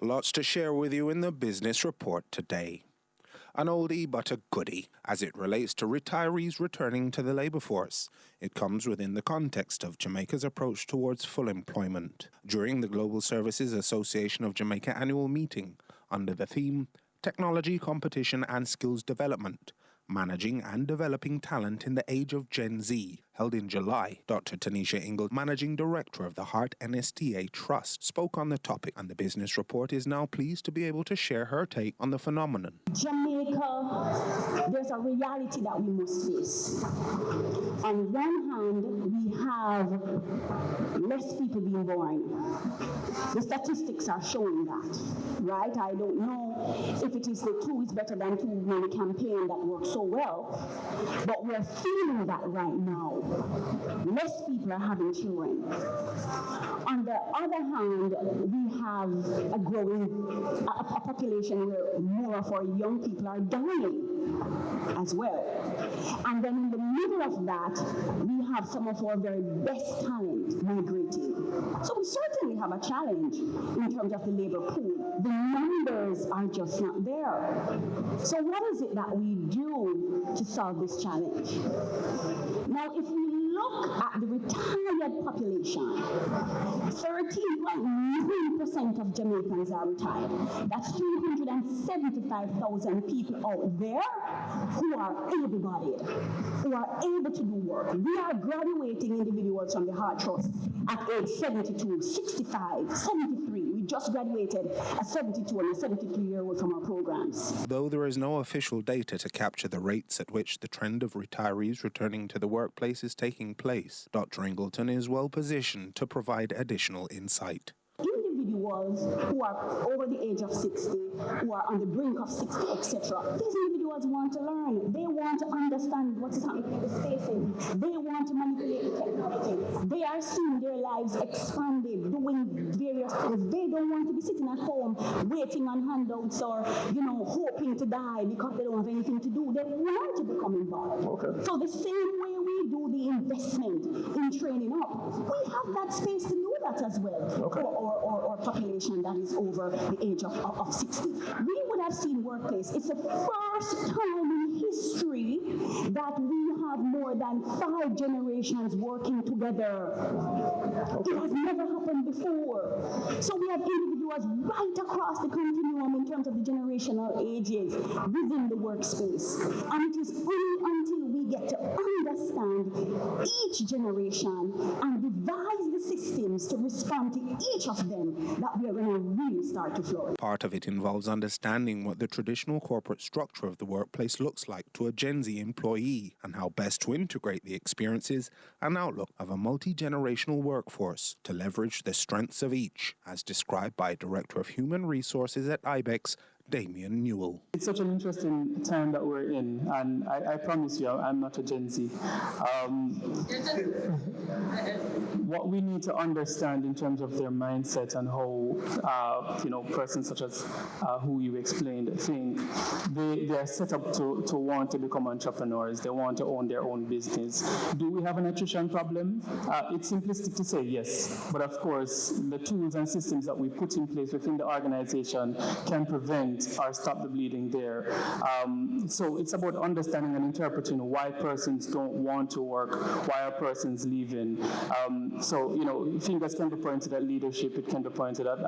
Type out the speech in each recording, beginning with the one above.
Lots to share with you in the business report today. An oldie but a goodie as it relates to retirees returning to the labour force. It comes within the context of Jamaica's approach towards full employment. During the Global Services Association of Jamaica annual meeting, under the theme Technology, Competition and Skills Development, Managing and Developing Talent in the Age of Gen Z, held in July, Dr. Tanisha Ingle, Managing Director of the Heart NSTA Trust, spoke on the topic, and the business report is now pleased to be able to share her take on the phenomenon. Jamaica, there's a reality that we must face. On one hand, we have less people being born. The statistics are showing that, right? I don't know if it is the two is better than too many campaign that works so well, but we're feeling that right now. Less people are having children. On the other hand, we have a growing population where more of our young people are dying as well. And then in the middle of that, we have some of our very best talent migrating. So we certainly have a challenge in terms of the labor pool. The numbers are just not there. So what is it that we do to solve this challenge? Now, if we look at the retired population, 13.9% of Jamaicans are retired. That's 375,000 people out there who are able-bodied, who are able to do work. We are graduating individuals from the Heart Trust at age 72, 65, 73. We just graduated a 72 and a 73-year-old from our programs. Though there is no official data to capture the rates at which the trend of retirees returning to the workplace is taking place, Dr. Ingleton is well positioned to provide additional insight. Individuals who are over the age of 60, who are on the brink of 60, etc. These individuals want to learn. They want to understand what is happening in the spaces. They want to manipulate the technology. They are seeing their lives expanded, doing various things. They don't want to be sitting at home waiting on handouts or, hoping to die because they don't have anything to do. They want to become involved. Okay. So the same way we do the investment in training up, we have that space to do that as well. Okay. Or population that is over the age of 60. We would have seen workplace. It's the first time in history that we have more than 5 generations working together. Okay. It has never happened before. So we have individuals right across the continuum in terms of the generational ages within the workspace. And it is only until we get to understand each generation and devise the systems to respond to each of them that we are going to really start to flourish. Part of it involves understanding what the traditional corporate structure of the workplace looks like to a Gen Z employee and how best to integrate the experiences and outlook of a multi-generational workforce to leverage the strengths of each, as described by Director of Human Resources at IBEX, Damien Newell. It's such an interesting time that we're in, and I promise you, I'm not a Gen Z. What we need to understand in terms of their mindset and how, persons such as who you explained think, they are set up to want to become entrepreneurs. They want to own their own business. Do we have an attrition problem? It's simplistic to say yes, but of course, the tools and systems that we put in place within the organization can prevent or stop the bleeding there. So it's about understanding and interpreting why persons don't want to work, why are persons leaving. Fingers can be pointed at leadership, it can be pointed at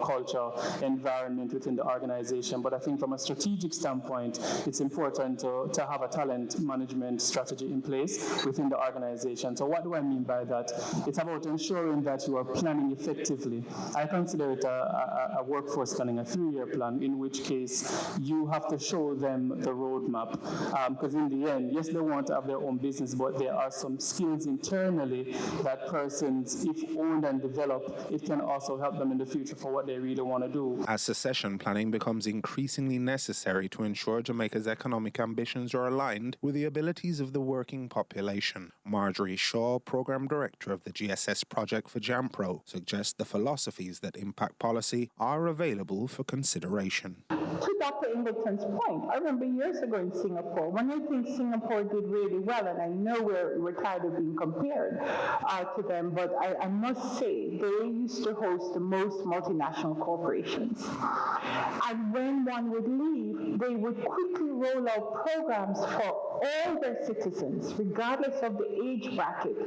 culture, environment within the organization. But I think from a strategic standpoint, it's important to have a talent management strategy in place within the organization. So what do I mean by that? It's about ensuring that you are planning effectively. I consider it a workforce planning, a 3-year plan, in which case you have to show them the roadmap. Because in the end, yes, they want to have their own business, but there are some skills internally that persons, if owned and developed, it can also help them in the future for what they really want to do. As succession planning becomes increasingly necessary to ensure Jamaica's economic ambitions are aligned with the abilities of the working population, Marjorie Shaw, Program Director of the GSS project for JAMPRO, suggests the philosophies that impact policy are available for consideration. innovation. To Dr. Ingleton's point, I remember years ago in Singapore, one of the things Singapore did really well, and I know we're tired of being compared to them, but I must say, they used to host the most multinational corporations. And when one would leave, they would quickly roll out programs for all their citizens, regardless of the age bracket,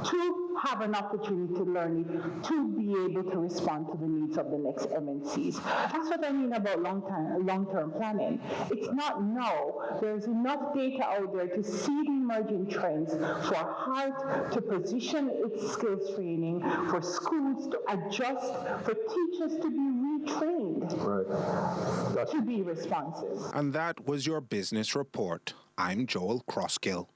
to have an opportunity to learn it, to be able to respond to the needs of the next MNCs. That's what I mean about long-term planning. It's not no. There's enough data out there to see the emerging trends for HEART to position its skills training, for schools to adjust, for teachers to be retrained, to be responsive. And that was your business report. I'm Joel Crosskill.